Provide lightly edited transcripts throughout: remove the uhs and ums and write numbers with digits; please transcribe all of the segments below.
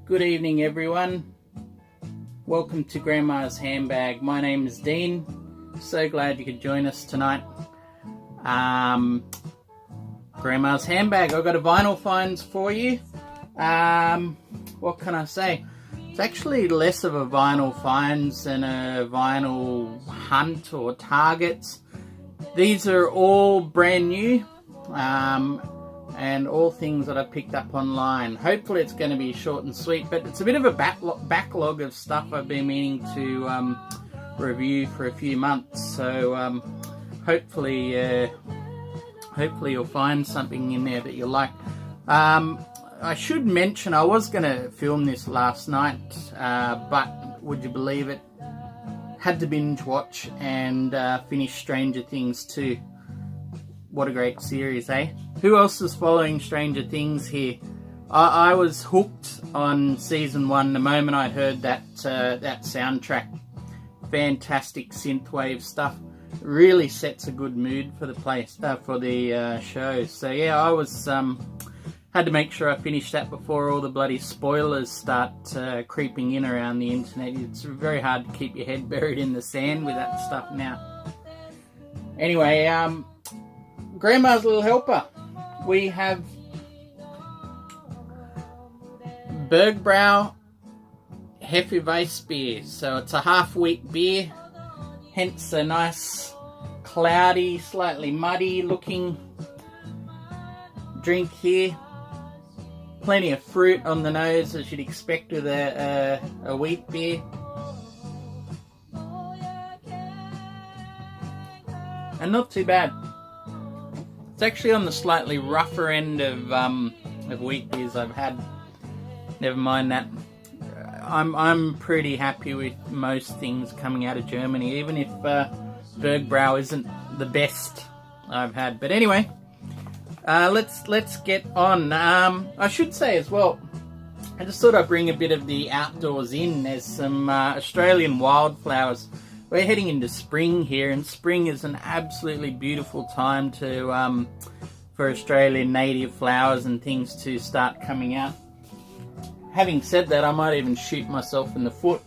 Good evening, everyone. Welcome to Grandma's Handbag. My name is Dean. So glad you could join us tonight. Grandma's Handbag. I've got a vinyl finds for you. What can I say? It's actually less of a vinyl finds than a vinyl hunt or targets. These are all brand new. And all things that I picked up online. Hopefully it's going to be short and sweet, but it's a bit of a backlog of stuff I've been meaning to review for a few months. So hopefully you'll find something in there that you like. I should mention I was going to film this last night, but would you believe it? Had to binge watch and finish Stranger Things 2. What a great series, eh? Who else is following Stranger Things here? I was hooked on season 1 the moment I heard that soundtrack. Fantastic synthwave stuff. Really sets a good mood for the show. So yeah, I was had to make sure I finished that before all the bloody spoilers start creeping in around the internet. It's very hard to keep your head buried in the sand with that stuff now. Anyway, Grandma's Little Helper. We have Bergbräu Hefeweiss beer. So it's a half-wheat beer, hence a nice, cloudy, slightly muddy looking drink here. Plenty of fruit on the nose, as you'd expect with a wheat beer. And not too bad. It's actually on the slightly rougher end of wheat beers I've had. Never mind that. I'm pretty happy with most things coming out of Germany, even if Bergbräu isn't the best I've had. But anyway, let's get on. I should say as well, I just thought I'd bring a bit of the outdoors in. There's some Australian wildflowers. We're heading into spring here, and spring is an absolutely beautiful time to for Australian native flowers and things to start coming out. Having said that, I might even shoot myself in the foot.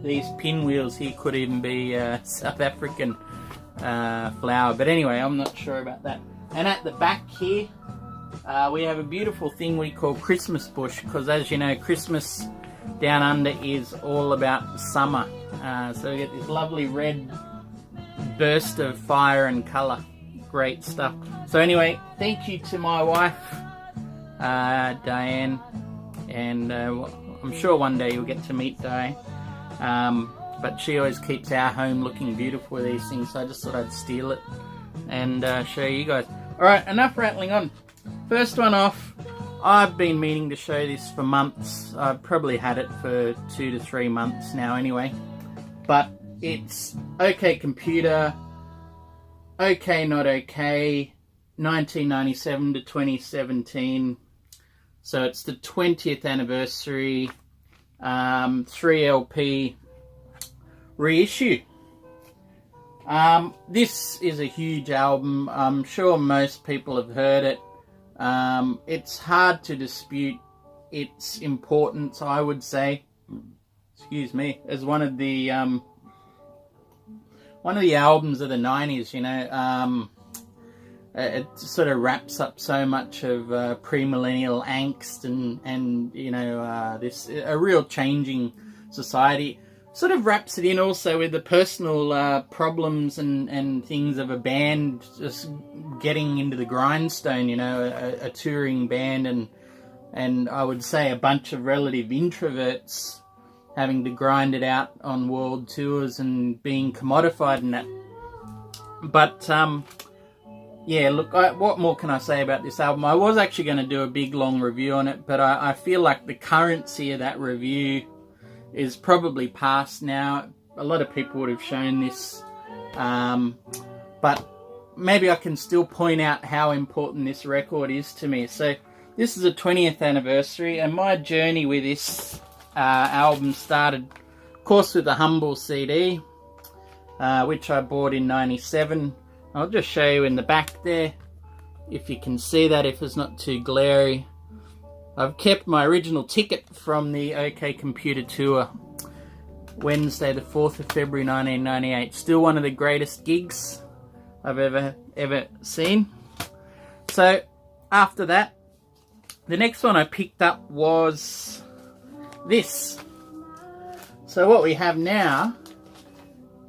These pinwheels here could even be South African flower, but anyway, I'm not sure about that. And at the back here, we have a beautiful thing we call Christmas bush, because as you know, Christmas down under is all about summer. So we get this lovely red burst of fire and colour. Great stuff. So anyway, thank you to my wife, Diane, and I'm sure one day you'll get to meet Diane. But she always keeps our home looking beautiful with these things, so I just thought I'd steal it and show you guys. Alright, enough rattling on. First one off. I've been meaning to show this for months. I've probably had it for 2 to 3 months now anyway. But it's OK Computer, OK Not OK, 1997 to 2017. So it's the 20th anniversary 3LP reissue. This is a huge album. I'm sure most people have heard it. It's hard to dispute its importance, I would say, excuse me, as one of the albums of the 90s, you know. It sort of wraps up so much of premillennial angst and you know, this a real changing society. Sort of wraps it in also with the personal problems and things of a band just getting into the grindstone, you know, a touring band and I would say a bunch of relative introverts having to grind it out on world tours and being commodified in that. But yeah, look, what more can I say about this album? I was actually going to do a big long review on it, but I feel like the currency of that review is probably past now. A lot of people would have shown this, but maybe I can still point out how important this record is to me. So this is a 20th anniversary, and my journey with this album started, of course, with the Humble CD, which I bought in '97. I'll just show you in the back there, if you can see that, if it's not too glary. I've kept my original ticket from the OK Computer tour, Wednesday the 4th of February 1998. Still one of the greatest gigs I've ever seen. So after that, the next one I picked up was this. So what we have now,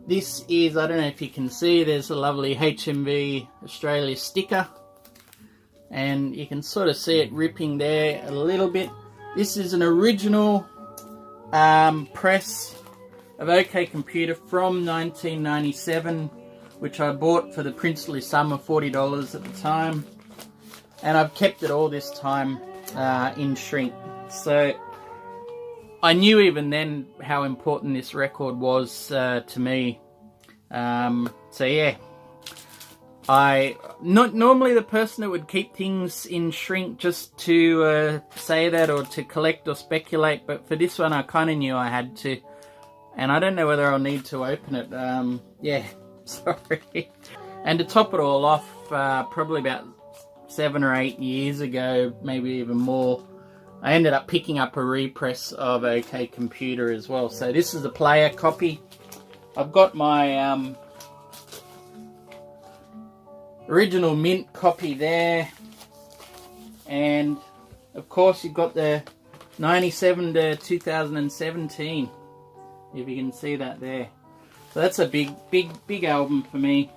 this is, I don't know if you can see, there's a lovely HMV Australia sticker, and you can sort of see it ripping there a little bit. This is an original press of OK Computer from 1997, which I bought for the princely sum of $40 at the time, and I've kept it all this time in shrink. So I knew even then how important this record was to me. So yeah, I not normally the person that would keep things in shrink just to say that or to collect or speculate, but for this one I kind of knew I had to, and I don't know whether I'll need to open it. Yeah, sorry. And to top it all off, probably about 7 or 8 years ago, maybe even more, I ended up picking up a repress of OK Computer as well. So this is a player copy. I've got my original mint copy there, and of course you've got the 97 to 2017, if you can see that there. So that's a big album for me.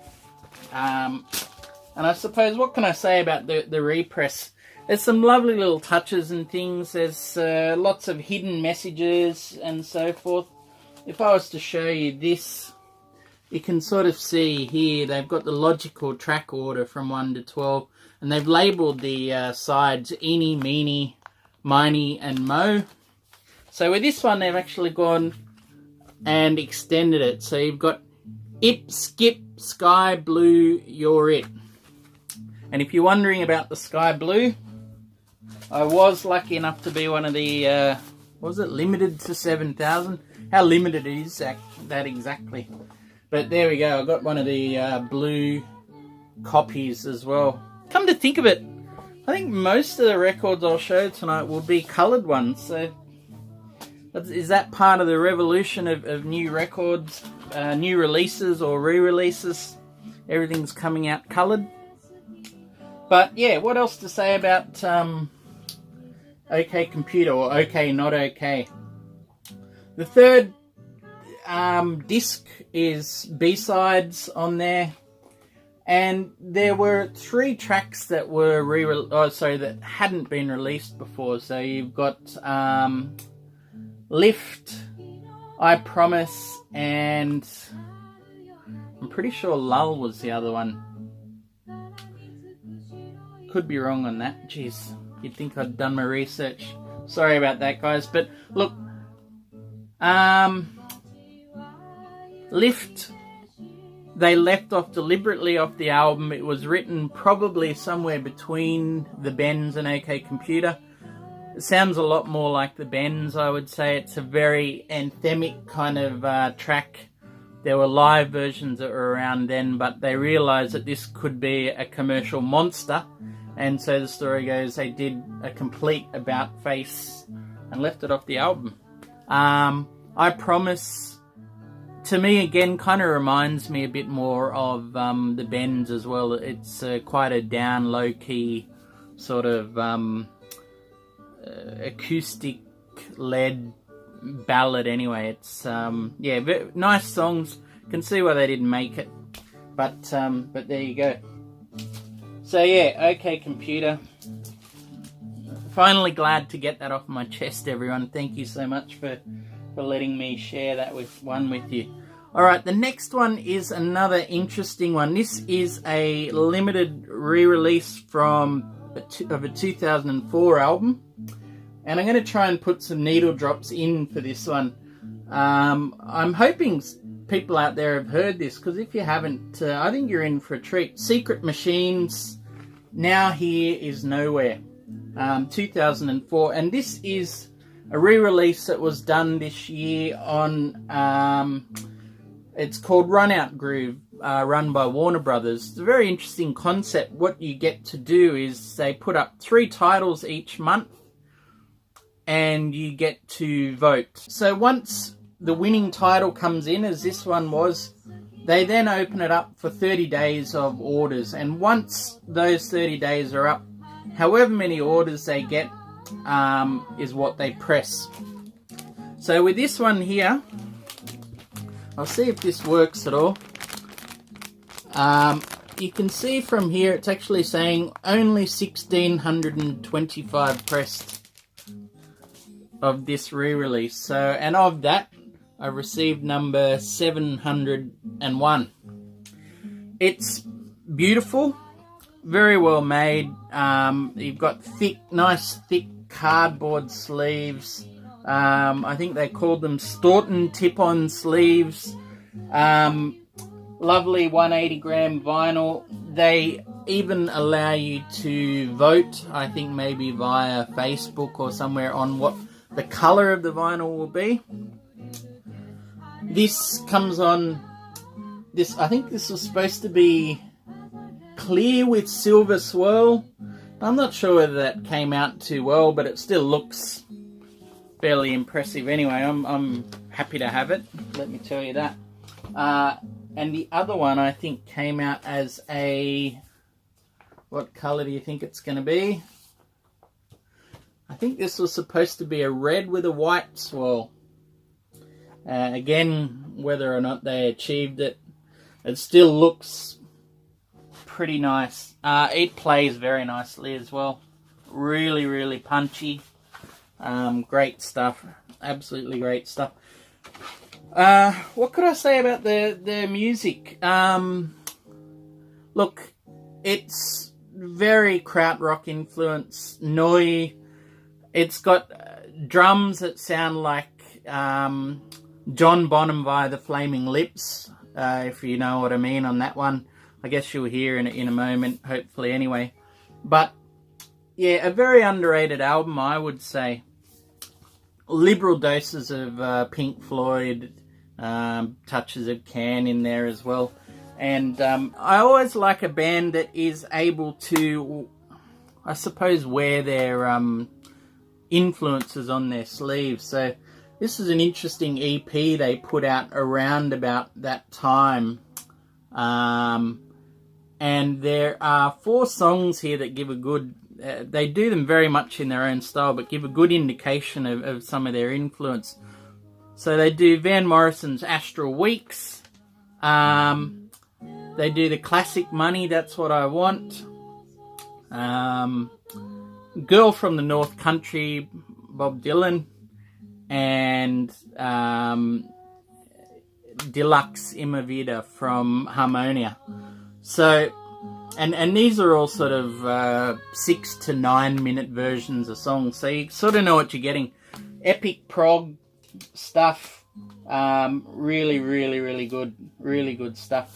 And I suppose, what can I say about the repress? There's some lovely little touches and things. There's lots of hidden messages and so forth. If I was to show you this, you can sort of see here they've got the logical track order from 1 to 12, and they've labelled the sides Eeny, Meeny, Miny and Mo. So with this one they've actually gone and extended it. So you've got Ip, Skip, Sky Blue, You're It. And if you're wondering about the Sky Blue, I was lucky enough to be one of the, what was it, limited to 7,000? How limited is that exactly? But there we go, I got one of the blue copies as well. Come to think of it, I think most of the records I'll show tonight will be coloured ones. So is that part of the revolution of new records, new releases or re-releases? Everything's coming out coloured. But yeah, what else to say about OK Computer, or OK Not OK? The third disc is B-sides on there, and there were 3 tracks that were that hadn't been released before. So you've got Lift, I Promise, and I'm pretty sure Lull was the other one. Could be wrong on that. Jeez, you'd think I'd done my research. Sorry about that, guys. But look, Lift, they left off deliberately off the album. It was written probably somewhere between the Bends and OK Computer. It sounds a lot more like the Bends, I would say. It's a very anthemic kind of track. There were live versions that were around then, but they realised that this could be a commercial monster, and so the story goes they did a complete about-face and left it off the album. I Promise, to me, again, kind of reminds me a bit more of the Bends as well. It's quite a down, low-key sort of acoustic-led ballad anyway. It's yeah, nice songs. Can see why they didn't make it, but there you go. So yeah, OK Computer. Finally glad to get that off my chest, everyone. Thank you so much for letting me share that with you. Alright, the next one is another interesting one. This is a limited re-release of a 2004 album. And I'm going to try and put some needle drops in for this one. I'm hoping people out there have heard this, because if you haven't, I think you're in for a treat. Secret Machines, Now Here Is Nowhere, 2004. And this is a re-release that was done this year on, it's called Run Out Groove, run by Warner Brothers. It's a very interesting concept. What you get to do is they put up 3 titles each month and you get to vote. So once the winning title comes in, as this one was, they then open it up for 30 days of orders, and once those 30 days are up, however many orders they get is what they press. So with this one here, I'll see if this works at all. You can see from here it's actually saying only 1,625 pressed of this re-release. So, and of that, I received number 701. It's beautiful, very well made. You've got nice thick cardboard sleeves. I think they called them Staunton tip-on sleeves. Lovely 180 gram vinyl. They even allow you to vote, I think maybe via Facebook or somewhere, on what the colour of the vinyl will be. This comes on, I think this was supposed to be clear with silver swirl. I'm not sure whether that came out too well, but it still looks fairly impressive anyway. I'm happy to have it, let me tell you that. And the other one I think came out as a, what colour do you think it's going to be? I think this was supposed to be a red with a white swirl. Again, whether or not they achieved it, it still looks pretty nice. It plays very nicely as well. Really, really punchy. Great stuff. Absolutely great stuff. What could I say about the music? Look, it's very krautrock influence, Noi. It's got drums that sound like John Bonham via the Flaming Lips, if you know what I mean on that one. I guess you'll hear in a moment, hopefully anyway. But yeah, a very underrated album, I would say. Liberal doses of Pink Floyd, touches of Can in there as well. And I always like a band that is able to, I suppose, wear their influences on their sleeves. So this is an interesting EP they put out around about that time. And there are 4 songs here that give a good, they do them very much in their own style, but give a good indication of some of their influence. So they do Van Morrison's Astral Weeks. They do the classic Money, That's What I Want. Girl from the North Country, Bob Dylan. And Deluxe Ima Vida from Harmonia. So, and these are all sort of 6 to 9 minute versions of songs. So you sort of know what you're getting. Epic prog stuff. Really, really, really good. Really good stuff.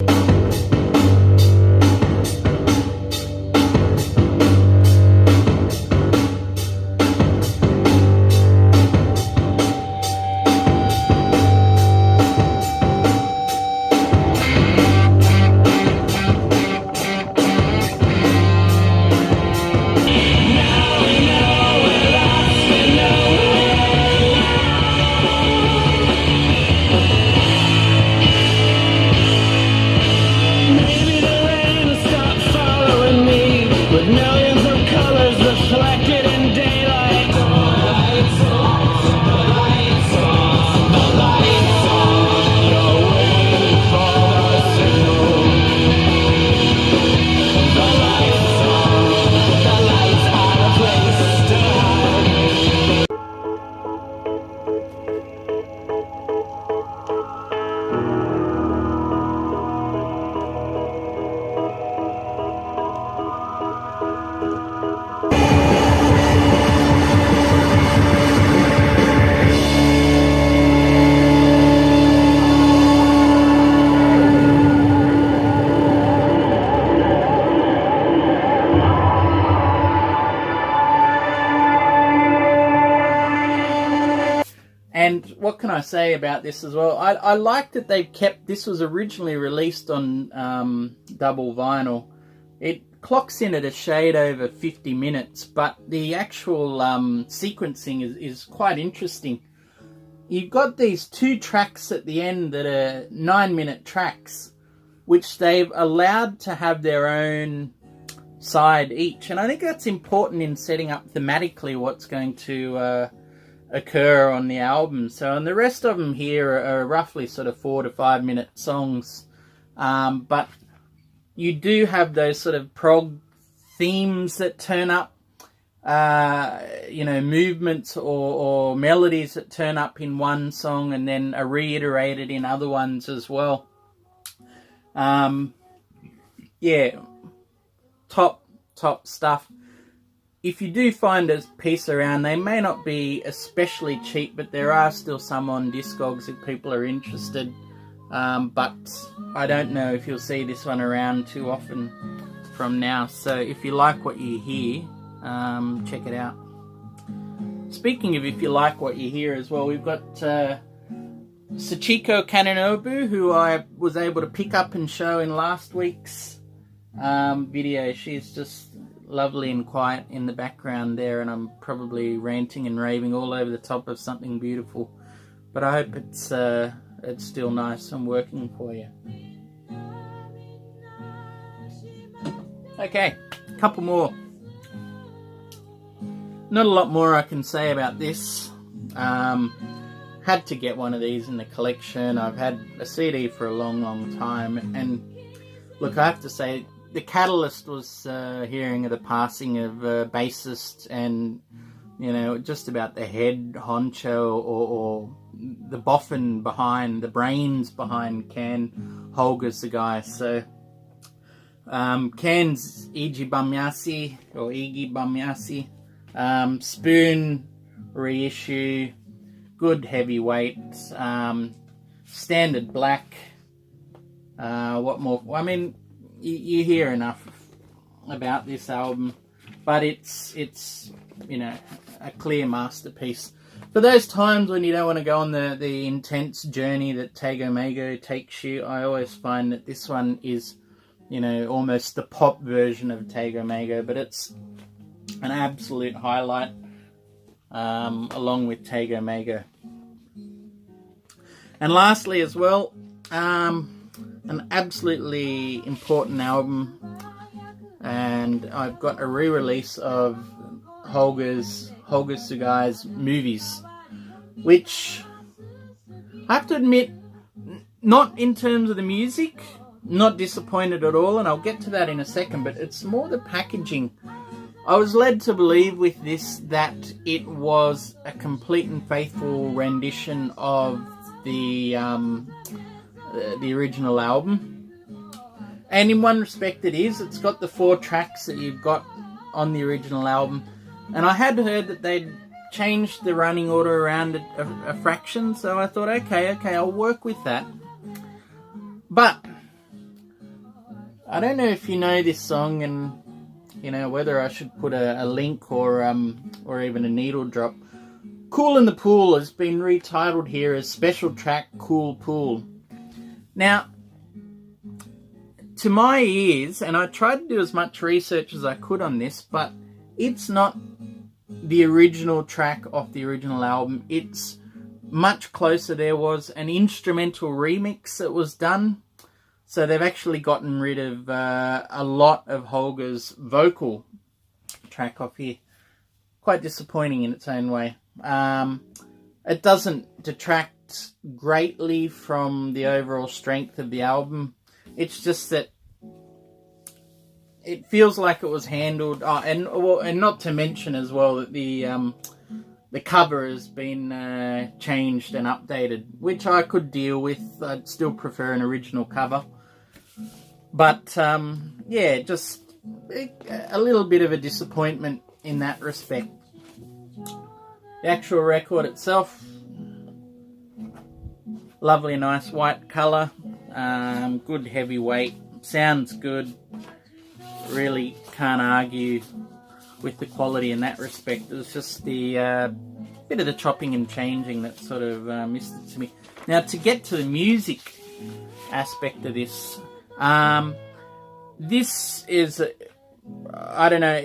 And what can I say about this as well? I like that they've kept, this was originally released on double vinyl. clocks in at a shade over 50 minutes, but the actual sequencing is quite interesting. You've got these 2 tracks at the end that are 9-minute tracks, which they've allowed to have their own side each. And I think that's important in setting up thematically what's going to occur on the album. So, and the rest of them here are roughly sort of 4 to 5 minute songs. But you do have those sort of prog themes that turn up, you know, movements or melodies that turn up in one song and then are reiterated in other ones as well. Yeah, top stuff. If you do find a piece around, they may not be especially cheap, but there are still some on Discogs if people are interested. But I don't know if you'll see this one around too often from now. So if you like what you hear, check it out. Speaking of if you like what you hear as well, we've got Sachiko Kanenobu, who I was able to pick up and show in last week's video. She's just lovely and quiet in the background there, and I'm probably ranting and raving all over the top of something beautiful. But I hope it's still nice and working for you. Okay, a couple more. Not a lot more I can say about this. Had to get one of these in the collection. I've had a CD for a long time, and look, I have to say the catalyst was hearing of the passing of a bassist and, you know, just about the head honcho or the boffin behind, the brains behind Can, Holger Czukay. So Can's Igi Bamyasi or Iggy Bamyasi, Spoon reissue, good heavyweight, standard black. What more? I mean, you hear enough about this album, but it's you know, a clear masterpiece. For those times when you don't want to go on the intense journey that Tego Mago takes you, I always find that this one is, you know, almost the pop version of Tego Mago, but it's an absolute highlight, along with Tego Mago. And lastly as well, an absolutely important album, and I've got a re-release of Holger Czukay's movies, which I have to admit, not in terms of the music, not disappointed at all, and I'll get to that in a second, but it's more the packaging. I was led to believe with this that it was a complete and faithful rendition of the original album, and in one respect it is. It's got the 4 tracks that you've got on the original album, and I had heard that they'd changed the running order around a fraction, so I thought, okay, I'll work with that. But I don't know if you know this song, and you know whether I should put a link or even a needle drop. Cool in the Pool has been retitled here as special track Cool Pool. Now, to my ears, and I tried to do as much research as I could on this, but it's not the original track off the original album. It's much closer. There was an instrumental remix that was done, so they've actually gotten rid of a lot of Holger's vocal track off here. Quite disappointing in its own way. It doesn't detract greatly from the overall strength of the album. It's just that it feels like it was handled, and not to mention as well that the cover has been changed and updated, which I could deal with. I'd still prefer an original cover, but yeah, just a little bit of a disappointment in that respect. The actual record itself, lovely, nice white colour, good heavy weight, sounds good. Really can't argue with the quality in that respect. It was just the bit of the chopping and changing that sort of missed it to me. Now, to get to the music aspect of this, this is I don't know,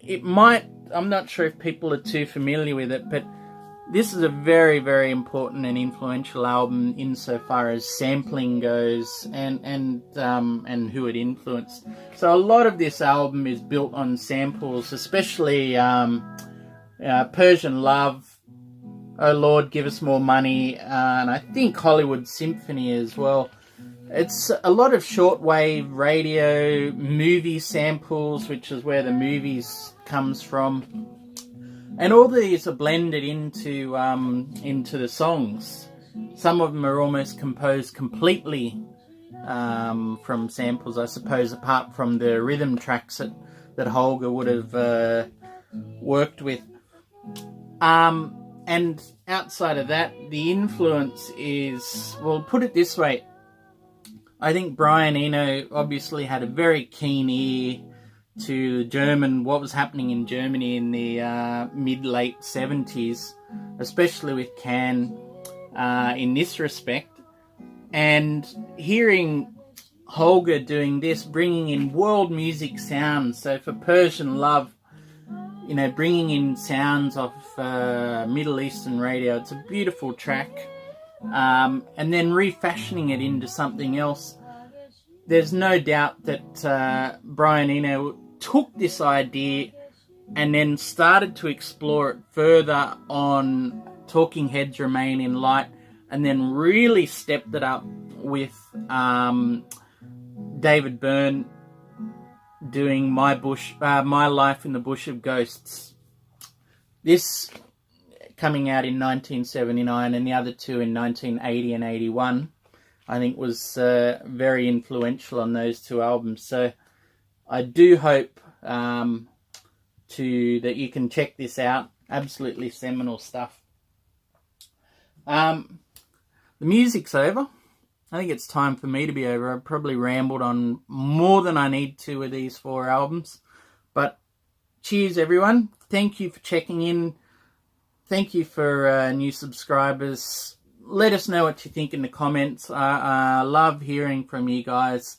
it might, I'm not sure if people are too familiar with it, but this is a very, very important and influential album insofar as sampling goes, and who it influenced. So a lot of this album is built on samples, especially Persian Love, Oh Lord, Give Us More Money, and I think Hollywood Symphony as well. It's a lot of shortwave radio, movie samples, which is where the movies comes from. And all these are blended into the songs. Some of them are almost composed completely from samples, I suppose, apart from the rhythm tracks that Holger would have worked with. And outside of that, the influence is, well, put it this way, I think Brian Eno obviously had a very keen ear to what was happening in Germany in the mid-late 70s, especially with Can in this respect. And hearing Holger doing this, bringing in world music sounds, so for Persian Love, you know, bringing in sounds of Middle Eastern radio, it's a beautiful track. And then refashioning it into something else. There's no doubt that Brian Eno took this idea and then started to explore it further on Talking Heads Remain in Light, and then really stepped it up with David Byrne doing My Life in the Bush of Ghosts. This coming out in 1979, and the other two in 1980 and 81, I think was very influential on those two albums. So I do hope that you can check this out. Absolutely seminal stuff. The music's over. I think it's time for me to be over. I've probably rambled on more than I need to with these 4 albums. But cheers, everyone. Thank you for checking in. Thank you for new subscribers. Let us know what you think in the comments. I love hearing from you guys.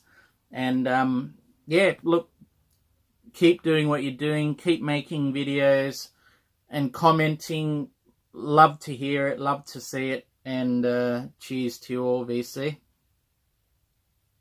And yeah, look, keep doing what you're doing. Keep making videos and commenting. Love to hear it. Love to see it. And cheers to you all, VC.